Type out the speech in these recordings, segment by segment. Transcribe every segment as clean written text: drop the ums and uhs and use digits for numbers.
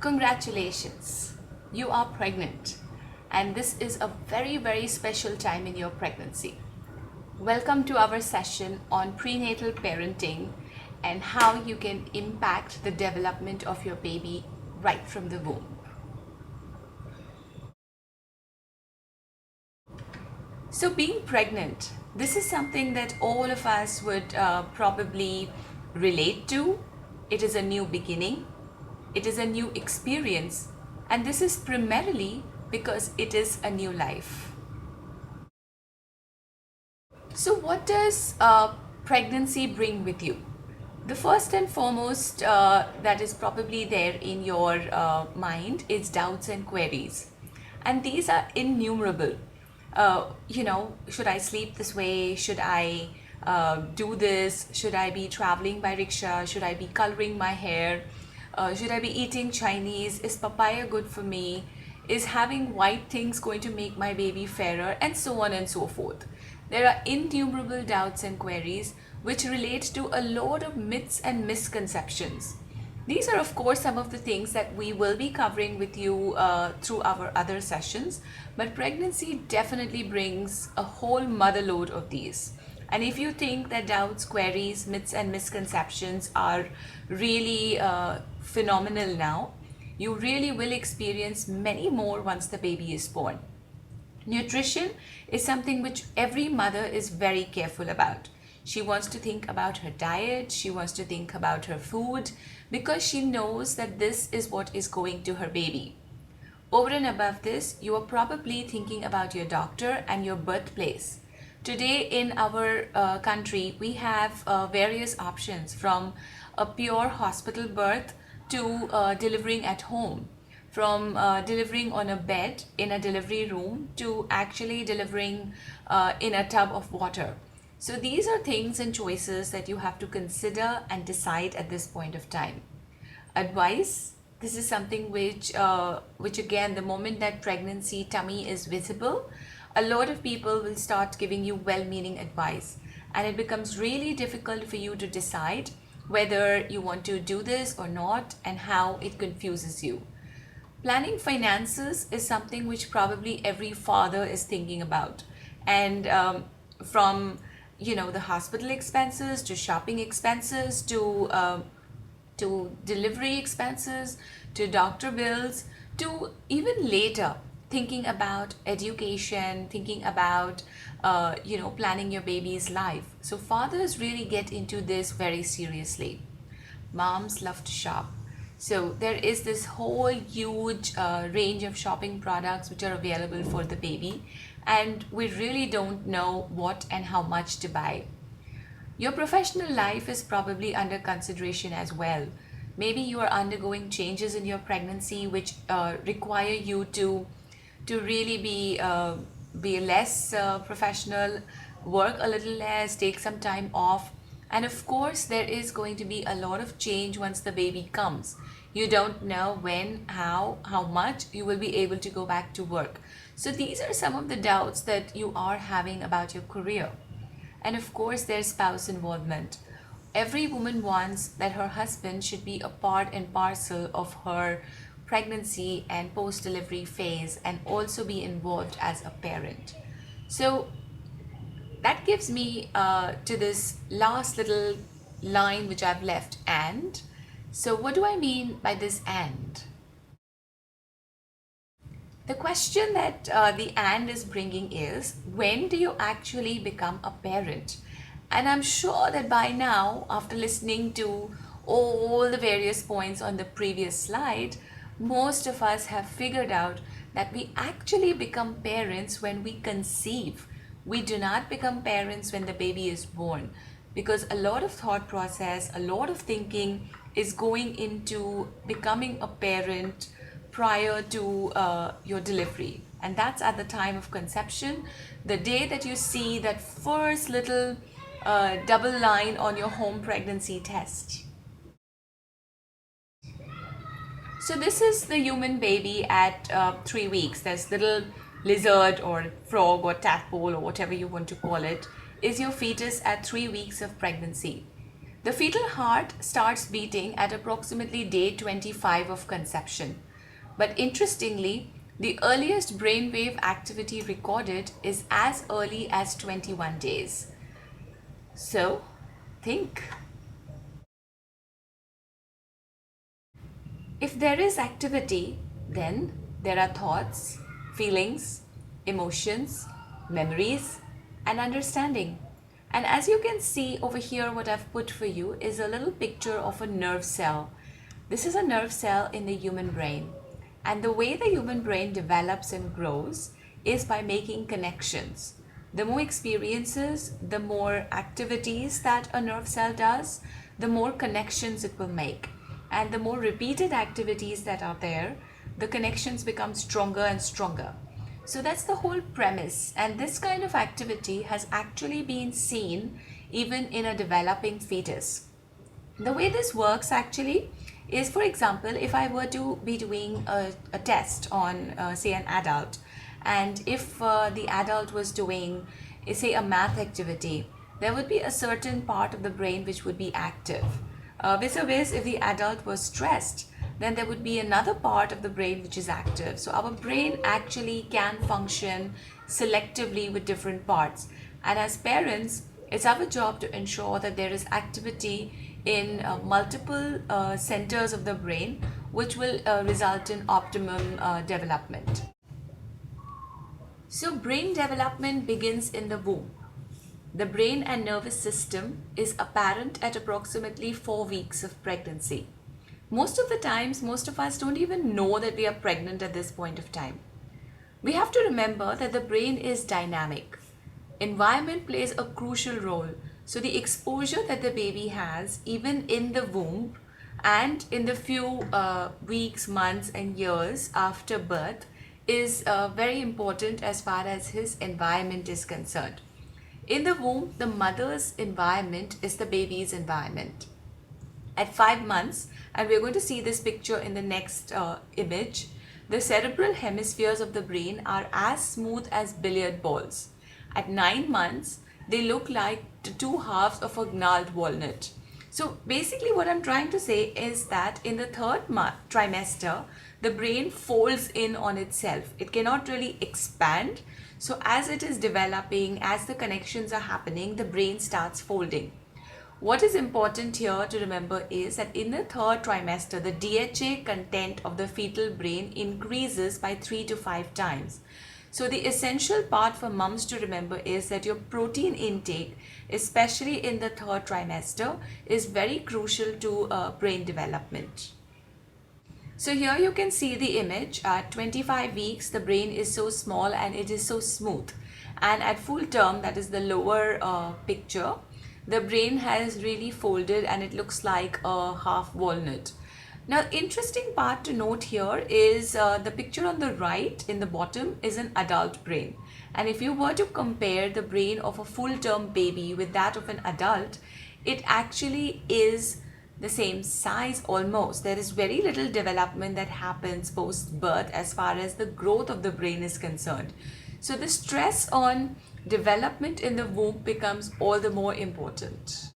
Congratulations, you are pregnant, and this is a very, very special time in your pregnancy. Welcome to our session on prenatal parenting and how you can impact the development of your baby right from the womb. So, being pregnant, this is something that all of us would probably relate to. It is a new beginning, it is a new experience, and this is primarily because it is a new life. So, what does pregnancy bring with you? The first and foremost that is probably there in your mind is doubts and queries, and these are innumerable. Should I sleep this way? Should I do this? Should I be traveling by rickshaw? Should I be coloring my hair? Should I be eating Chinese? Is papaya good for me? Is having white things going to make my baby fairer? And so on and so forth. There are innumerable doubts and queries which relate to a lot of myths and misconceptions. These are, of course, some of the things that we will be covering with you through our other sessions, but pregnancy definitely brings a whole motherload of these. And if you think that doubts, queries, myths, and misconceptions are really phenomenal now, you really will experience many more once the baby is born. Nutrition is something which every mother is very careful about. She wants to think about her diet, she wants to think about her food because she knows that this is what is going to her baby. Over and above this, you are probably thinking about your doctor and your birthplace. Today in our country, we have various options from a pure hospital birth to delivering at home, from delivering on a bed in a delivery room to actually delivering in a tub of water. So these are things and choices that you have to consider and decide at this point of time. Advice, this is something which again, the moment that pregnancy tummy is visible, a lot of people will start giving you well-meaning advice, and it becomes really difficult for you to decide whether you want to do this or not and how it confuses you. Planning finances is something which probably every father is thinking about, and from the hospital expenses to shopping expenses to delivery expenses to doctor bills to even later thinking about education, thinking about planning your baby's life. So fathers really get into this very seriously. Moms love to shop. So there is this whole huge range of shopping products which are available for the baby, and we really don't know what and how much to buy. Your professional life is probably under consideration as well. Maybe you are undergoing changes in your pregnancy which require you to really be less professional, work a little less, take some time off. And of course, there is going to be a lot of change once the baby comes. You don't know when, how much you will be able to go back to work. So these are some of the doubts that you are having about your career. And of course, there's spouse involvement. Every woman wants that her husband should be a part and parcel of her pregnancy and post-delivery phase and also be involved as a parent. So that gives me to this last little line which I've left, and. So what do I mean by this and? The question that the and is bringing is, when do you actually become a parent? And I'm sure that by now, after listening to all the various points on the previous slide, most of us have figured out that we actually become parents when we conceive. We do not become parents when the baby is born, because a lot of thought process, a lot of thinking is going into becoming a parent prior to your delivery. And that's at the time of conception, the day that you see that first little double line on your home pregnancy test. So this is the human baby at 3 weeks. This little lizard or frog or tadpole or whatever you want to call it is your fetus at 3 weeks of pregnancy. The fetal heart starts beating at approximately day 25 of conception. But interestingly, the earliest brainwave activity recorded is as early as 21 days. So, think. If there is activity, then there are thoughts, feelings, emotions, memories, and understanding. And as you can see over here, what I've put for you is a little picture of a nerve cell. This is a nerve cell in the human brain. And the way the human brain develops and grows is by making connections. The more experiences, the more activities that a nerve cell does, the more connections it will make. And the more repeated activities that are there, the connections become stronger and stronger. So that's the whole premise. And this kind of activity has actually been seen even in a developing fetus. The way this works actually is, for example, if I were to be doing a test on, say, an adult, and if the adult was doing, say, a math activity, there would be a certain part of the brain which would be active. Vis-a-vis, if the adult was stressed, then there would be another part of the brain which is active. So our brain actually can function selectively with different parts. And as parents, it's our job to ensure that there is activity in multiple centers of the brain, which will result in optimum development. So brain development begins in the womb. The brain and nervous system is apparent at approximately 4 weeks of pregnancy. Most of the times, most of us don't even know that we are pregnant at this point of time. We have to remember that the brain is dynamic. Environment plays a crucial role. So the exposure that the baby has, even in the womb and in the few weeks, months and years after birth, is very important as far as his environment is concerned. In the womb, the mother's environment is the baby's environment. At 5 months, and we're going to see this picture in the next image, the cerebral hemispheres of the brain are as smooth as billiard balls. At 9 months, they look like the two halves of a gnarled walnut. So basically what I'm trying to say is that in the third trimester, the brain folds in on itself. It cannot really expand. So as it is developing, as the connections are happening, the brain starts folding. What is important here to remember is that in the third trimester, the DHA content of the fetal brain increases by 3 to 5 times. So the essential part for mums to remember is that your protein intake, especially in the third trimester, is very crucial to brain development. So here you can see the image. At 25 weeks, the brain is so small and it is so smooth. And at full term, that is the lower picture, the brain has really folded and it looks like a half walnut. Now, interesting part to note here is the picture on the right in the bottom is an adult brain. And if you were to compare the brain of a full-term baby with that of an adult, it actually is the same size almost. There is very little development that happens post-birth as far as the growth of the brain is concerned. So the stress on development in the womb becomes all the more important.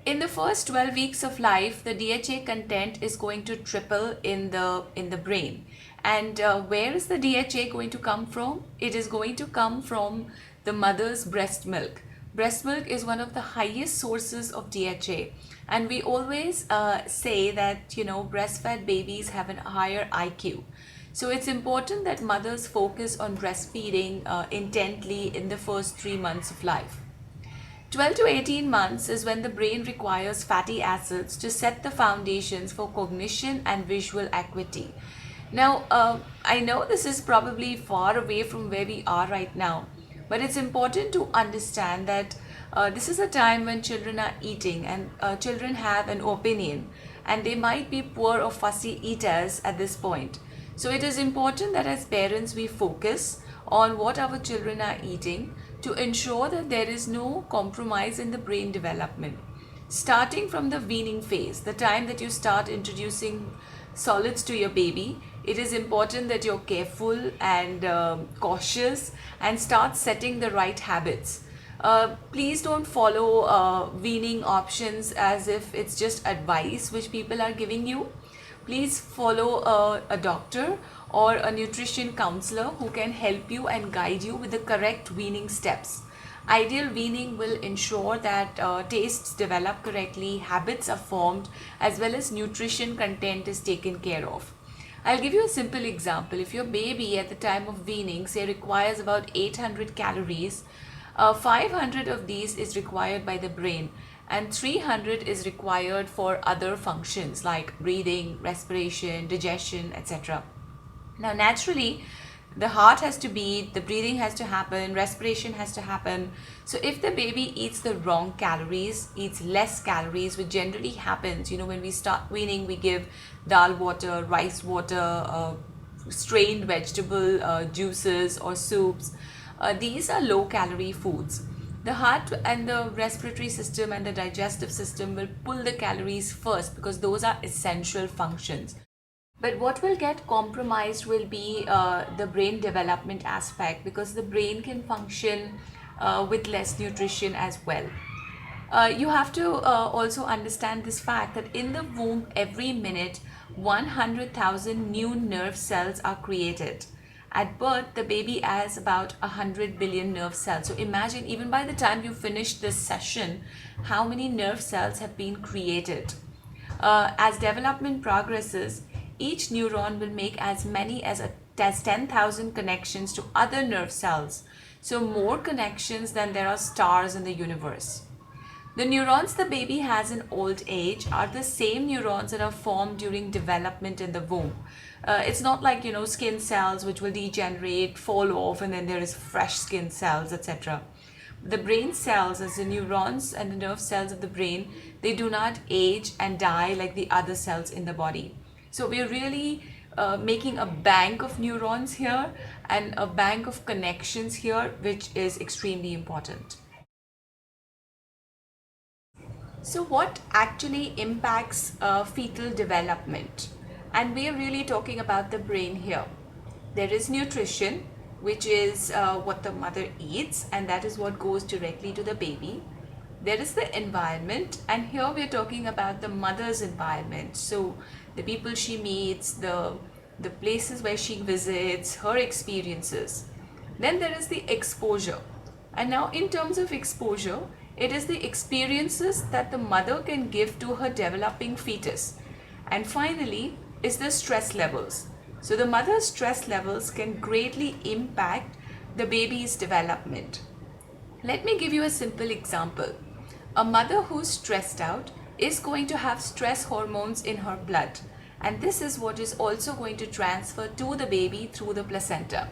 In the first 12 weeks of life, the DHA content is going to triple in the brain. And where is the DHA going to come from? It is going to come from the mother's breast milk. Breast milk is one of the highest sources of DHA. And we always say that, breastfed babies have a higher IQ. So it's important that mothers focus on breastfeeding intently in the first 3 months of life. 12 to 18 months is when the brain requires fatty acids to set the foundations for cognition and visual acuity. Now, I know this is probably far away from where we are right now, but it's important to understand that this is a time when children are eating and children have an opinion and they might be poor or fussy eaters at this point. So it is important that as parents we focus on what our children are eating to ensure that there is no compromise in the brain development. Starting from the weaning phase, the time that you start introducing solids to your baby, it is important that you're careful and cautious and start setting the right habits. Please don't follow weaning options as if it's just advice which people are giving you. Please follow a doctor or a nutrition counselor who can help you and guide you with the correct weaning steps. Ideal weaning will ensure that tastes develop correctly, habits are formed, as well as nutrition content is taken care of. I'll give you a simple example. If your baby at the time of weaning, say, requires about 800 calories, 500 of these is required by the brain and 300 is required for other functions like breathing, respiration, digestion, etc. Now, naturally, the heart has to beat, the breathing has to happen, respiration has to happen. So, if the baby eats the wrong calories, eats less calories, which generally happens, when we start weaning, we give dal water, rice water, strained vegetable juices or soups. These are low calorie foods. The heart and the respiratory system and the digestive system will pull the calories first because those are essential functions. But what will get compromised will be the brain development aspect because the brain can function with less nutrition as well. You have to also understand this fact that in the womb, every minute, 100,000 new nerve cells are created. At birth, the baby has about 100 billion nerve cells. So imagine, even by the time you finish this session, how many nerve cells have been created. As development progresses, each neuron will make as many as 10,000 connections to other nerve cells. So more connections than there are stars in the universe. The neurons the baby has in old age are the same neurons that are formed during development in the womb. It's not like, skin cells which will degenerate, fall off, and then there is fresh skin cells, etc. The brain cells, as the neurons and the nerve cells of the brain, they do not age and die like the other cells in the body. So we're really making a bank of neurons here and a bank of connections here, which is extremely important. So what actually impacts fetal development? And we are really talking about the brain here. There is nutrition, which is what the mother eats, and that is what goes directly to the baby. There is the environment, and here we are talking about the mother's environment. So the people she meets, the places where she visits, her experiences. Then there is the exposure. And now in terms of exposure, it is the experiences that the mother can give to her developing fetus. And finally is the stress levels. So the mother's stress levels can greatly impact the baby's development. Let me give you a simple example. A mother who's stressed out is going to have stress hormones in her blood, and this is what is also going to transfer to the baby through the placenta.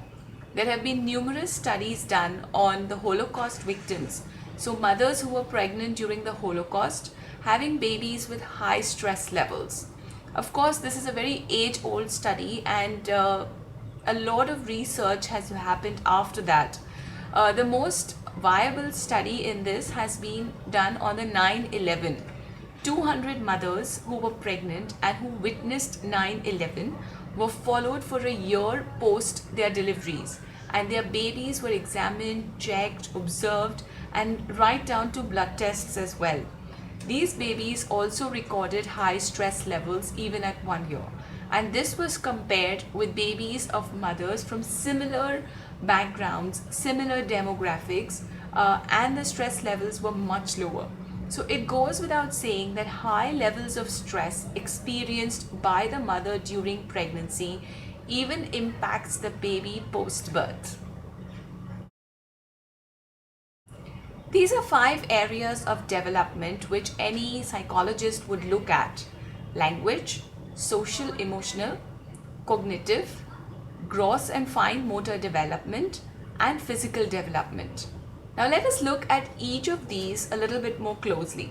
There have been numerous studies done on the Holocaust victims. So mothers who were pregnant during the Holocaust having babies with high stress levels. Of course, this is a very age-old study, and a lot of research has happened after that. The most viable study in this has been done on the 9/11. 200 mothers who were pregnant and who witnessed 9/11 were followed for a year post their deliveries, and their babies were examined, checked, observed, and right down to blood tests as well. These babies also recorded high stress levels even at 1 year, and this was compared with babies of mothers from similar backgrounds, similar demographics, and the stress levels were much lower. So it goes without saying that high levels of stress experienced by the mother during pregnancy even impacts the baby post-birth. These are 5 areas of development which any psychologist would look at: language, social emotional, cognitive, gross and fine motor development, and physical development. Now let us look at each of these a little bit more closely.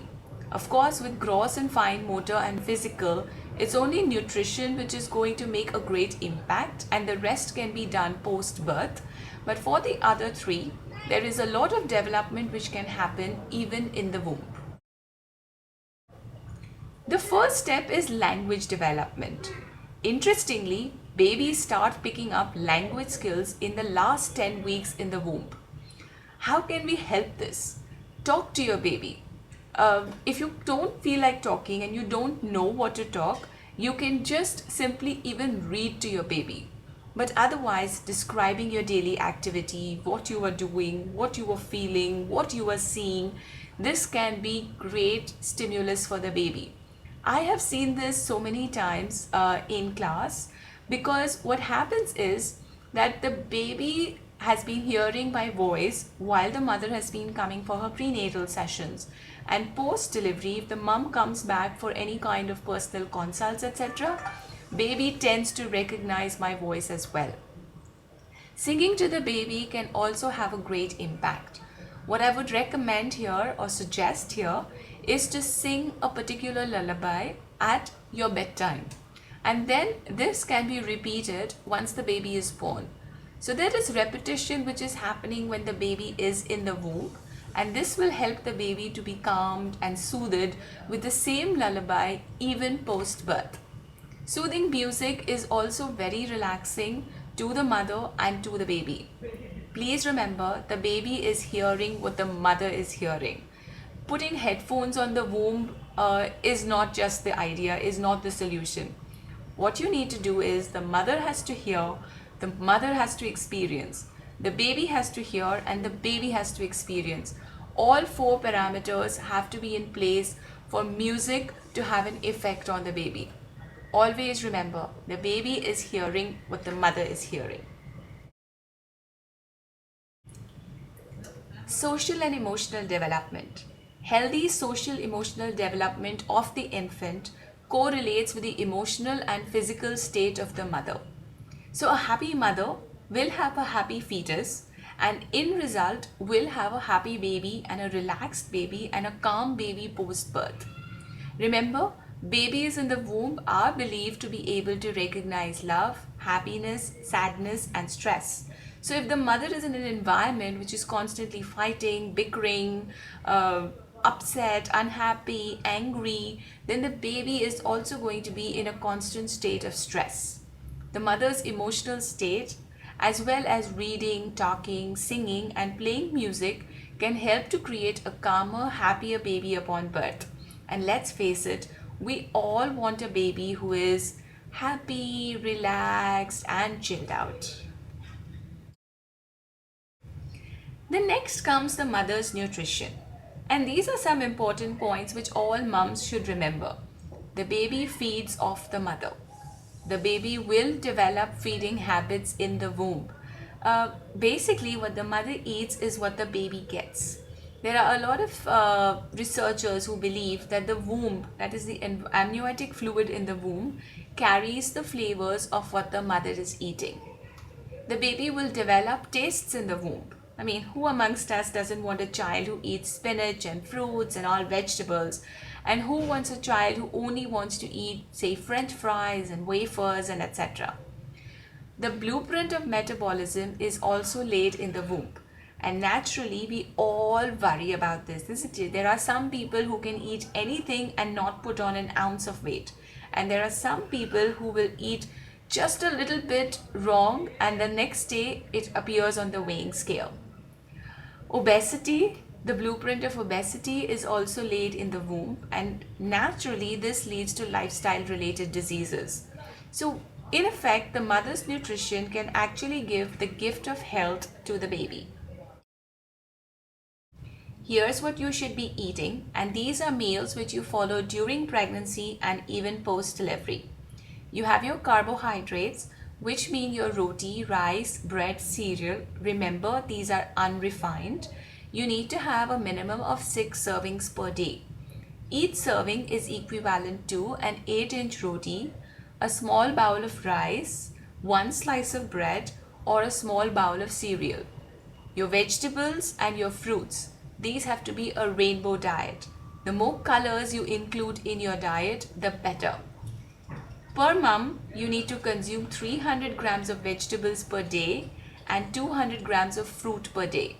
Of course, with gross and fine motor and physical, it's only nutrition which is going to make a great impact, and the rest can be done post-birth. But for the other 3, there is a lot of development which can happen even in the womb. The first step is language development. Interestingly, babies start picking up language skills in the last 10 weeks in the womb. How can we help this? Talk to your baby. If you don't feel like talking and you don't know what to talk, you can just simply even read to your baby. But otherwise, describing your daily activity, what you are doing, what you are feeling, what you are seeing, this can be great stimulus for the baby. I have seen this so many times in class, because what happens is that the baby has been hearing my voice while the mother has been coming for her prenatal sessions. And post delivery, if the mom comes back for any kind of personal consults, etc., baby tends to recognize my voice as well. Singing to the baby can also have a great impact. What I would recommend here or suggest here is to sing a particular lullaby at your bedtime. And then this can be repeated once the baby is born. So there is repetition which is happening when the baby is in the womb, and this will help the baby to be calmed and soothed with the same lullaby even post birth. Soothing music is also very relaxing to the mother and to the baby. Please remember, the baby is hearing what the mother is hearing. Putting headphones on the womb is not just the idea, is not the solution. What you need to do is the mother has to hear, the mother has to experience, the baby has to hear, and the baby has to experience. All four parameters have to be in place for music to have an effect on the baby. Always remember, the baby is hearing what the mother is hearing. Social and emotional development. Healthy social emotional development of the infant correlates with the emotional and physical state of the mother. So a happy mother will have a happy fetus, and in result will have a happy baby and a relaxed baby and a calm baby post birth. Remember, babies in the womb are believed to be able to recognize love, happiness, sadness, and stress. So if the mother is in an environment which is constantly fighting, bickering, upset, unhappy, angry, then the baby is also going to be in a constant state of stress. The mother's emotional state, as well as reading, talking, singing, and playing music, can help to create a calmer, happier baby upon birth. And let's face it, we all want a baby who is happy, relaxed, and chilled out. Then next comes the mother's nutrition. And these are some important points which all mums should remember. The baby feeds off the mother. The baby will develop feeding habits in the womb. Basically, what the mother eats is what the baby gets. There are a lot of researchers who believe that the womb, that is the amniotic fluid in the womb, carries the flavors of what the mother is eating. The baby will develop tastes in the womb. I mean, who amongst us doesn't want a child who eats spinach and fruits and all vegetables? And who wants a child who only wants to eat, say, French fries and wafers and etc.? The blueprint of metabolism is also laid in the womb. And naturally, we all worry about this, isn't it? There are some people who can eat anything and not put on an ounce of weight. And there are some people who will eat just a little bit wrong and the next day it appears on the weighing scale. Obesity, the blueprint of obesity is also laid in the womb, and naturally this leads to lifestyle related diseases. So in effect, the mother's nutrition can actually give the gift of health to the baby. Here's what you should be eating, and these are meals which you follow during pregnancy and even post delivery. You have your carbohydrates, which mean your roti, rice, bread, cereal. Remember, these are unrefined. You need to have a minimum of 6 servings per day. Each serving is equivalent to an 8-inch roti, a small bowl of rice, 1 slice of bread, or a small bowl of cereal. Your vegetables and your fruits, these have to be a rainbow diet. The more colors you include in your diet, the better. Per mum, you need to consume 300 grams of vegetables per day and 200 grams of fruit per day.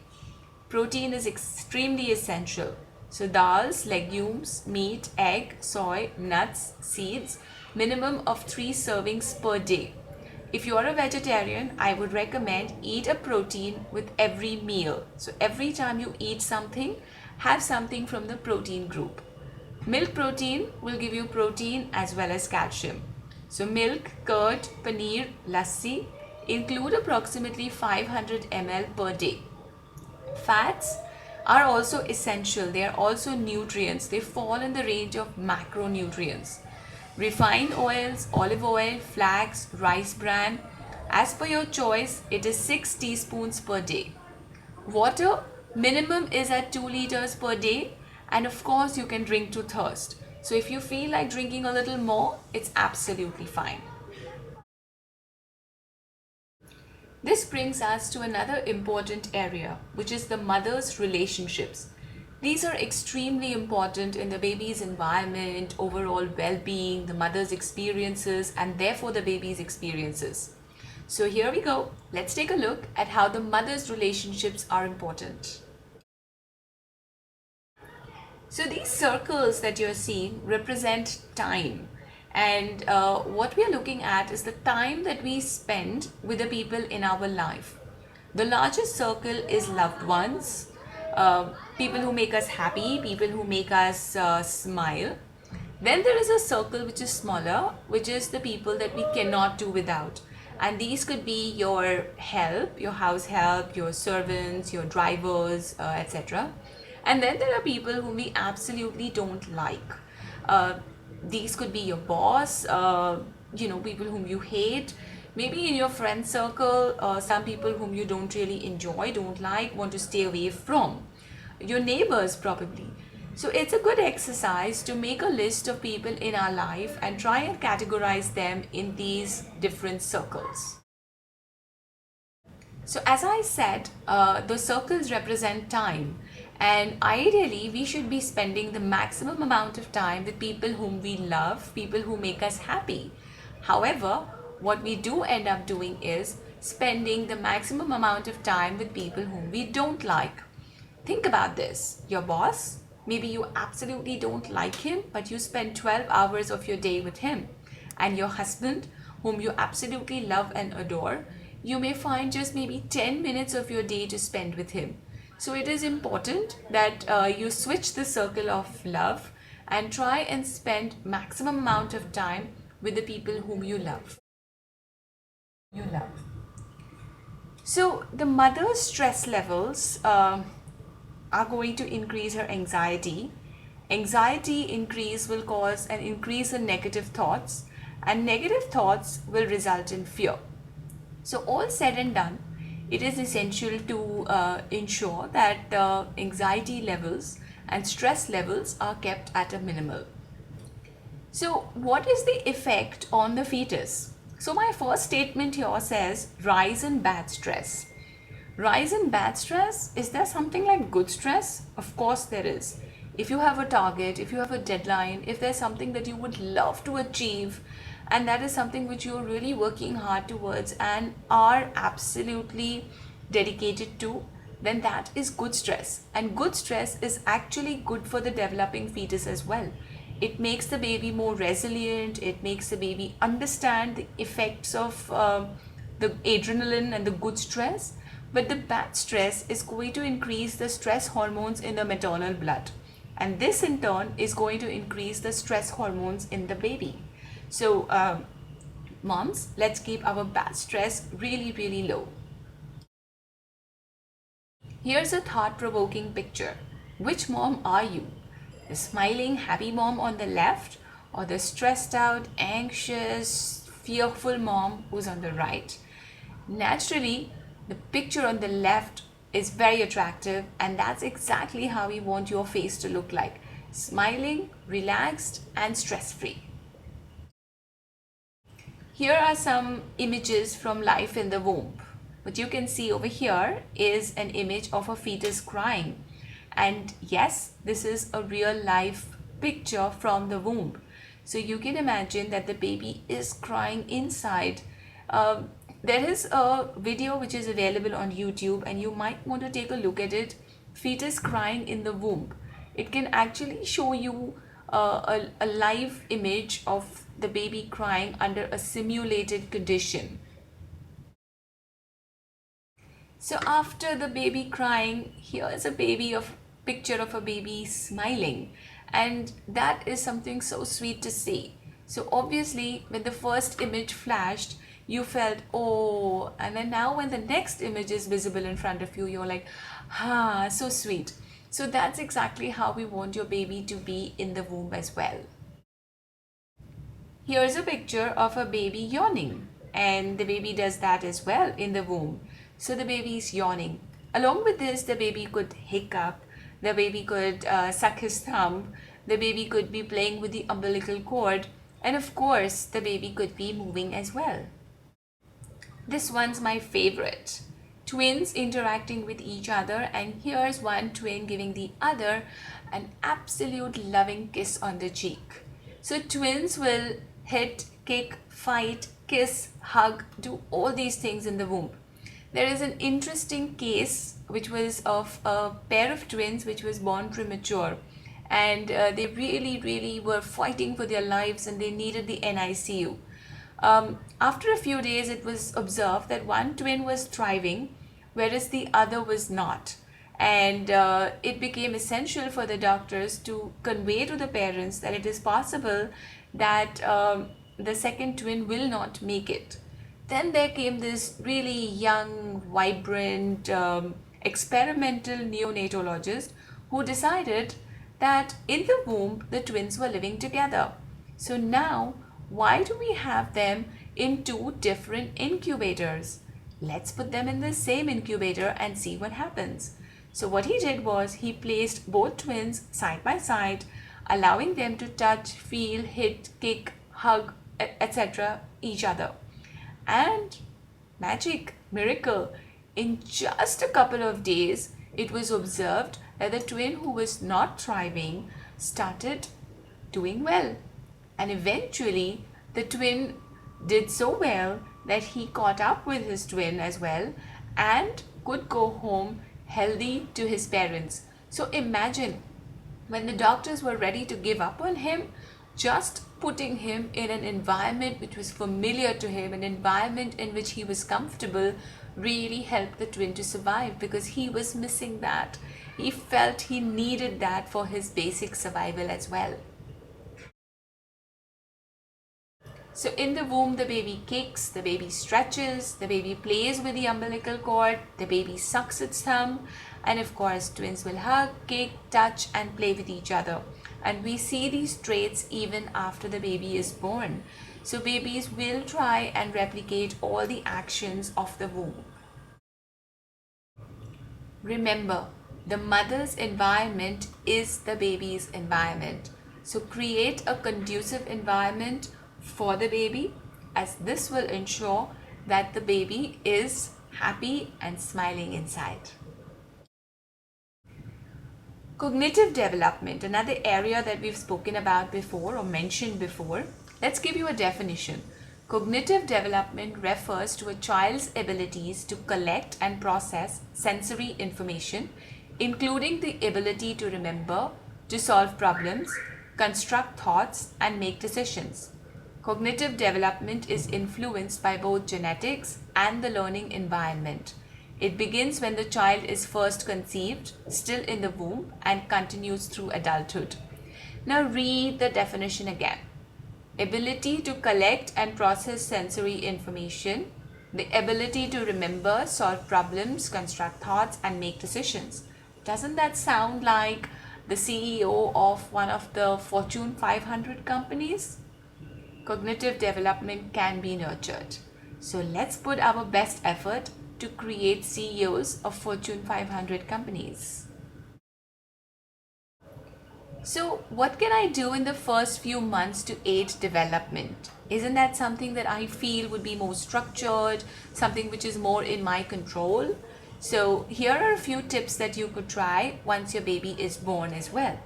Protein is extremely essential. So dals, legumes, meat, egg, soy, nuts, seeds, minimum of 3 servings per day. If you are a vegetarian, I would recommend eat a protein with every meal. So every time you eat something, have something from the protein group. Milk protein will give you protein as well as calcium. So milk, curd, paneer, lassi include approximately 500 ml per day. Fats are also essential. They are also nutrients. They fall in the range of macronutrients. Refined oils, olive oil, flax, rice bran. As per your choice, it is 6 teaspoons per day. Water minimum is at 2 liters per day, and of course you can drink to thirst. So if you feel like drinking a little more, it's absolutely fine. This brings us to another important area, which is the mother's relationships. These are extremely important in the baby's environment, overall well-being, the mother's experiences, and therefore the baby's experiences. So here we go. Let's take a look at how the mother's relationships are important. So these circles that you're seeing represent time. And what we are looking at is the time that we spend with the people in our life. The largest circle is loved ones, people who make us happy, people who make us smile. Then there is a circle which is smaller, which is the people that we cannot do without. And these could be your help, your house help, your servants, your drivers, etc. And then there are people whom we absolutely don't like. These could be your boss, people whom you hate. Maybe in your friend circle, some people whom you don't really enjoy, don't like, want to stay away from. Your neighbors probably. So it's a good exercise to make a list of people in our life and try and categorize them in these different circles. So as I said, the circles represent time, and ideally we should be spending the maximum amount of time with people whom we love, people who make us happy. However, what we do end up doing is spending the maximum amount of time with people whom we don't like. Think about this. Your boss, maybe you absolutely don't like him, but you spend 12 hours of your day with him. And your husband, whom you absolutely love and adore, you may find just maybe 10 minutes of your day to spend with him. So it is important that you switch the circle of love and try and spend maximum amount of time with the people whom you love. So the mother's stress levels are going to increase her anxiety. Anxiety increase will cause an increase in negative thoughts, and negative thoughts will result in fear. So all said and done, it is essential to ensure that anxiety levels and stress levels are kept at a minimal. So what is the effect on the fetus? So my first statement here says rise in bad stress. Rise in bad stress, is there something like good stress? Of course there is. If you have a target, if you have a deadline, if there's something that you would love to achieve, and that is something which you're really working hard towards and are absolutely dedicated to, then that is good stress. And good stress is actually good for the developing fetus as well. It makes the baby more resilient, it makes the baby understand the effects of the adrenaline and the good stress. But the bad stress is going to increase the stress hormones in the maternal blood. And this in turn is going to increase the stress hormones in the baby. So moms, let's keep our bad stress really, really low. Here's a thought-provoking picture. Which mom are you? The smiling, happy mom on the left, or the stressed out, anxious, fearful mom who's on the right? Naturally, the picture on the left is very attractive, and that's exactly how we want your face to look like. Smiling, relaxed, and stress-free. Here are some images from life in the womb. What you can see over here is an image of a fetus crying. And yes, this is a real life picture from the womb. So you can imagine that the baby is crying inside. There is a video which is available on YouTube, and you might want to take a look at it. Fetus crying in the womb. It can actually show you a live image of the baby crying under a simulated condition. So after the baby crying, here's a picture of a baby smiling, and that is something so sweet to see. So obviously when the first image flashed, you felt oh, and then now when the next image is visible in front of you, you're like, ah, so sweet. So that's exactly how we want your baby to be in the womb as well. Here's a picture of a baby yawning, and the baby does that as well in the womb. So the baby is yawning. Along with this, the baby could hiccup, the baby could suck his thumb, the baby could be playing with the umbilical cord, and of course, the baby could be moving as well. This one's my favorite. Twins interacting with each other, and here's one twin giving the other an absolute loving kiss on the cheek. So twins will hit, kick, fight, kiss, hug, do all these things in the womb. There is an interesting case which was of a pair of twins which was born premature, and they really were fighting for their lives and they needed the NICU. After a few days, it was observed that one twin was thriving, whereas the other was not. And it became essential for the doctors to convey to the parents that it is possible that the second twin will not make it. Then there came this really young, vibrant, experimental neonatologist who decided that in the womb the twins were living together. So now, why do we have them in two different incubators? Let's put them in the same incubator and see what happens. So what he did was he placed both twins side by side, allowing them to touch, feel, hit, kick, hug, etc. each other. And magic, miracle, in just a couple of days, it was observed that the twin who was not thriving started doing well. And eventually, the twin did so well that he caught up with his twin as well and could go home healthy to his parents. So imagine when the doctors were ready to give up on him, just putting him in an environment which was familiar to him, an environment in which he was comfortable, really helped the twin to survive because he was missing that. He felt he needed that for his basic survival as well. So in the womb, the baby kicks, the baby stretches, the baby plays with the umbilical cord, the baby sucks its thumb, and of course, twins will hug, kick, touch, and play with each other. And we see these traits even after the baby is born. So babies will try and replicate all the actions of the womb. Remember, the mother's environment is the baby's environment. So create a conducive environment for the baby, as this will ensure that the baby is happy and smiling inside. Cognitive development, another area that we've spoken about before or mentioned before. Let's give you a definition. Cognitive development refers to a child's abilities to collect and process sensory information, including the ability to remember, to solve problems, construct thoughts, and make decisions. Cognitive development is influenced by both genetics and the learning environment. It begins when the child is first conceived, still in the womb, and continues through adulthood. Now read the definition again. Ability to collect and process sensory information, the ability to remember, solve problems, construct thoughts, and make decisions. Doesn't that sound like the CEO of one of the Fortune 500 companies? Cognitive development can be nurtured. So let's put our best effort to create CEOs of Fortune 500 companies. So what can I do in the first few months to aid development? Isn't that something that I feel would be more structured, something which is more in my control? So here are a few tips that you could try once your baby is born as well.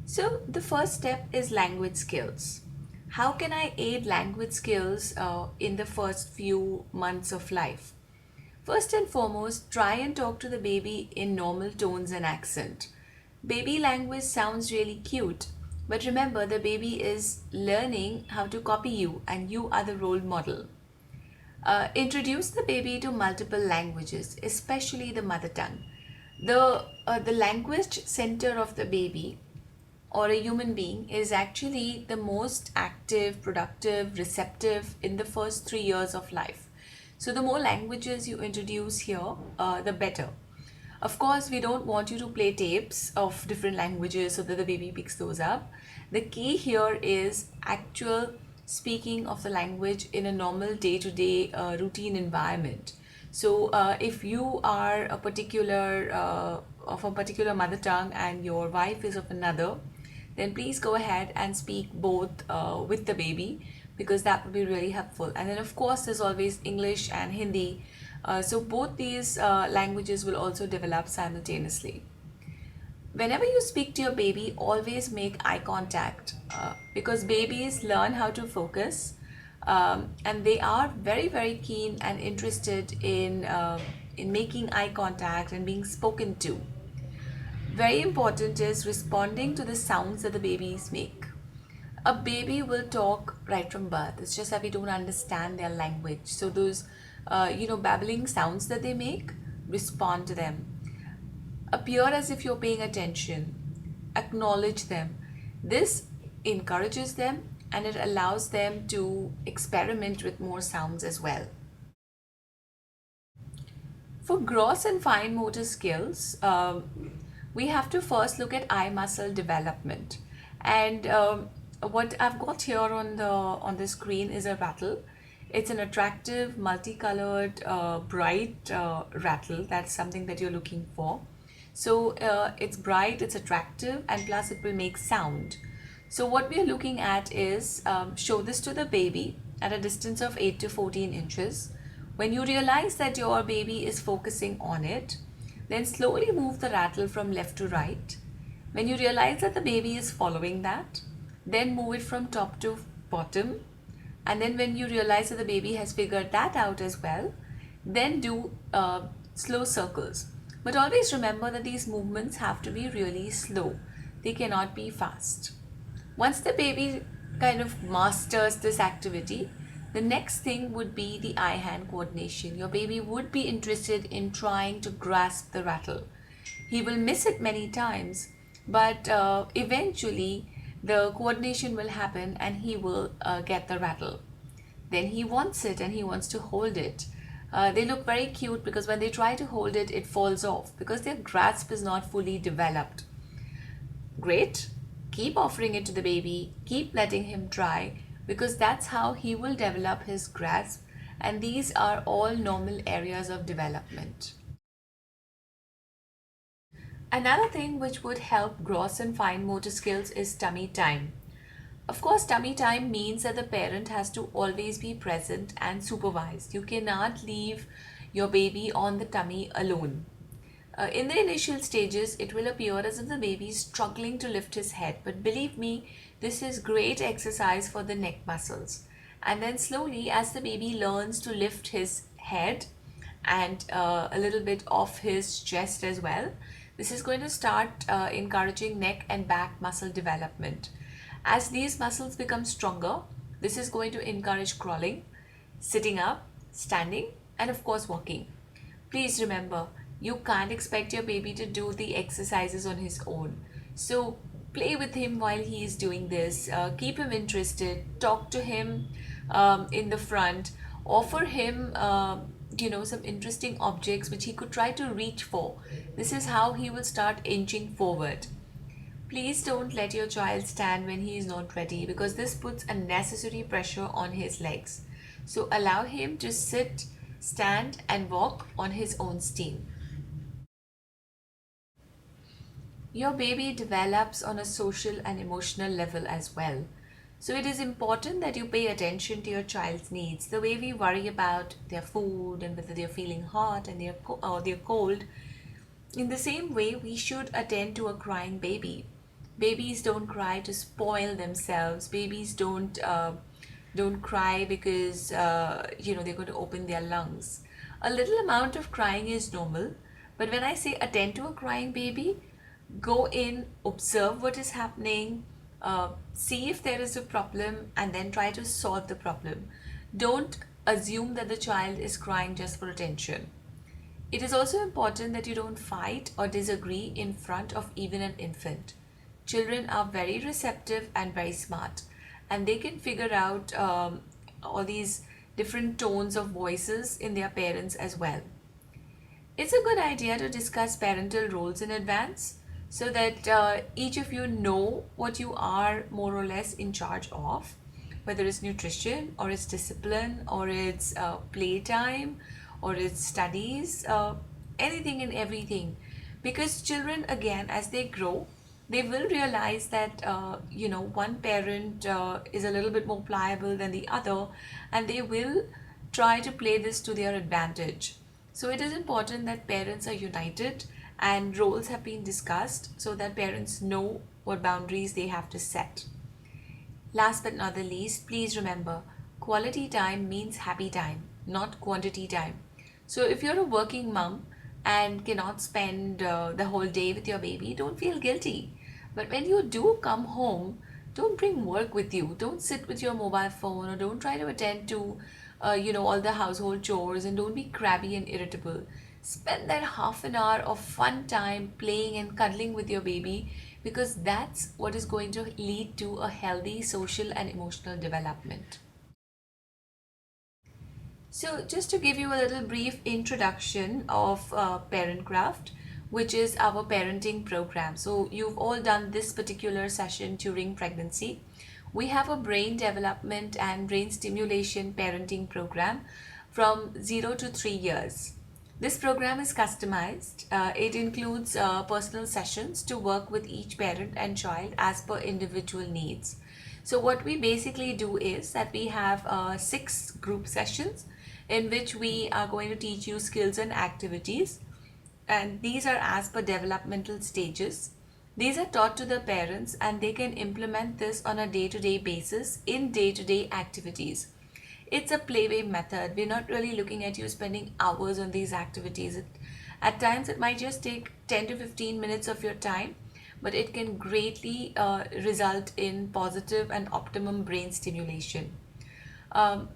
So the first step is language skills. How can I aid language skills in the first few months of life? First and foremost, try and talk to the baby in normal tones and accent. Baby language sounds really cute, but remember the baby is learning how to copy you and you are the role model. Introduce the baby to multiple languages, especially the mother tongue. The language center of the baby or a human being is actually the most active, productive, receptive in the first 3 years of life. So the more languages you introduce here, the better. Of course, we don't want you to play tapes of different languages so that the baby picks those up. The key here is actual speaking of the language in a normal day-to-day routine environment. So if you are a particular of a particular mother tongue and your wife is of another, then please go ahead and speak both with the baby, because that would be really helpful. And then of course there's always English and Hindi. So both these languages will also develop simultaneously. Whenever you speak to your baby, always make eye contact, because babies learn how to focus, and they are very, very keen and interested in making eye contact and being spoken to. Very important is responding to the sounds that the babies make. A baby will talk right from birth. It's just that we don't understand their language. So those, babbling sounds that they make, respond to them. Appear as if you're paying attention. Acknowledge them. This encourages them and it allows them to experiment with more sounds as well. For gross and fine motor skills, we have to first look at eye muscle development. And what I've got here on the screen is a rattle. It's an attractive, multicolored, bright rattle. That's something that you're looking for. So it's bright, it's attractive, and plus it will make sound. So what we are looking at is show this to the baby at a distance of 8 to 14 inches. When you realize that your baby is focusing on it, then slowly move the rattle from left to right. When you realize that the baby is following that, then move it from top to bottom. And then when you realize that the baby has figured that out as well, then do slow circles. But always remember that these movements have to be really slow. They cannot be fast. Once the baby kind of masters this activity, the next thing would be the eye-hand coordination. Your baby would be interested in trying to grasp the rattle. He will miss it many times, but eventually the coordination will happen and he will get the rattle. Then he wants it and he wants to hold it. They look very cute because when they try to hold it, it falls off because their grasp is not fully developed. Great. Keep offering it to the baby. Keep letting him try, because that's how he will develop his grasp, and these are all normal areas of development. Another thing which would help gross and fine motor skills is tummy time. Of course, tummy time means that the parent has to always be present and supervised. You cannot leave your baby on the tummy alone. In the initial stages, it will appear as if the baby is struggling to lift his head, but believe me, this is great exercise for the neck muscles. And then slowly, as the baby learns to lift his head and a little bit off his chest as well, this is going to start encouraging neck and back muscle development. As these muscles become stronger, this is going to encourage crawling, sitting up, standing, and of course walking. Please remember, you can't expect your baby to do the exercises on his own. So play with him while he is doing this. Keep him interested. Talk to him in the front. Offer him, some interesting objects which he could try to reach for. This is how he will start inching forward. Please don't let your child stand when he is not ready, because this puts unnecessary pressure on his legs. So allow him to sit, stand, and walk on his own steam. Your baby develops on a social and emotional level as well. So it is important that you pay attention to your child's needs. The way we worry about their food and whether they're feeling hot and they're cold, in the same way we should attend to a crying baby. Babies don't cry to spoil themselves. Babies don't cry because they're going to open their lungs. A little amount of crying is normal, but when I say attend to a crying baby, go in, observe what is happening, see if there is a problem, and then try to solve the problem. Don't assume that the child is crying just for attention. It is also important that you don't fight or disagree in front of even an infant. Children are very receptive and very smart, and they can figure out all these different tones of voices in their parents as well. It's a good idea to discuss parental roles in advance so that each of you know what you are more or less in charge of, whether it's nutrition or it's discipline or it's playtime or it's studies, anything and everything. Because children, again, as they grow, they will realize that one parent is a little bit more pliable than the other, and they will try to play this to their advantage. So it is important that parents are united and roles have been discussed so that parents know what boundaries they have to set. Last but not the least, please remember, quality time means happy time, not quantity time. So if you're a working mom and cannot spend the whole day with your baby, don't feel guilty. But when you do come home, don't bring work with you. Don't sit with your mobile phone, or don't try to attend to all the household chores, and don't be crabby and irritable. Spend that half an hour of fun time playing and cuddling with your baby, because that's what is going to lead to a healthy social and emotional development. So, just to give you a little brief introduction of Parentcraft, which is our parenting program. So, you've all done this particular session during pregnancy. We have a brain development and brain stimulation parenting program from 0 to 3 years. This program is customized. It includes personal sessions to work with each parent and child as per individual needs. So what we basically do is that we have 6 group sessions in which we are going to teach you skills and activities, and these are as per developmental stages. These are taught to the parents and they can implement this on a day-to-day basis in day-to-day activities. It's a playway method. We're not really looking at you spending hours on these activities. At times it might just take 10 to 15 minutes of your time, but it can greatly result in positive and optimum brain stimulation.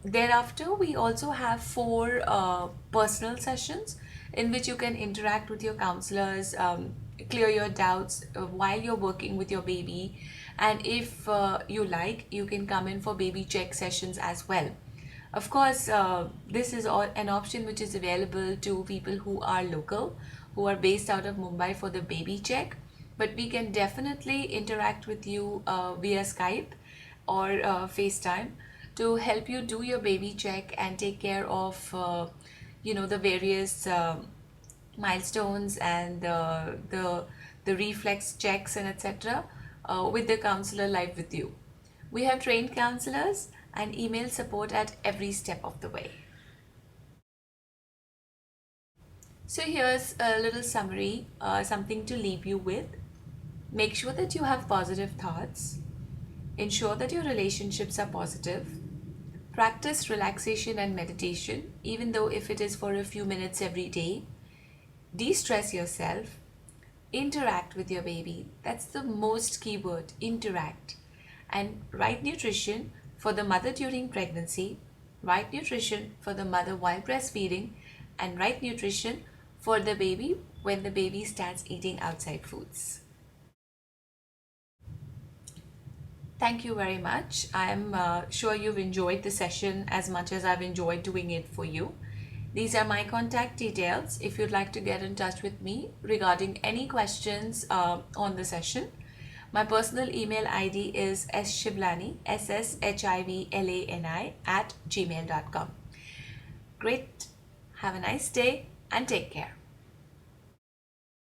Thereafter, we also have 4 personal sessions in which you can interact with your counselors, clear your doubts while you're working with your baby, and if you like, you can come in for baby check sessions as well. Of course, this is an option which is available to people who are local, who are based out of Mumbai for the baby check, but we can definitely interact with you via Skype or FaceTime to help you do your baby check and take care of the various milestones and the reflex checks and etc. With the counselor live with you. We have trained counselors and email support at every step of the way. So here's a little summary, something to leave you with. Make sure that you have positive thoughts. Ensure that your relationships are positive. Practice relaxation and meditation, even though if it is for a few minutes every day. De-stress yourself. Interact with your baby. That's the most key word, interact. And right nutrition for the mother during pregnancy, right nutrition for the mother while breastfeeding, and right nutrition for the baby when the baby starts eating outside foods. Thank you very much. I'm sure you've enjoyed the session as much as I've enjoyed doing it for you. These are my contact details if you'd like to get in touch with me regarding any questions on the session. My personal email ID is sshivlani, sshivlani @gmail.com. Great. Have a nice day and take care.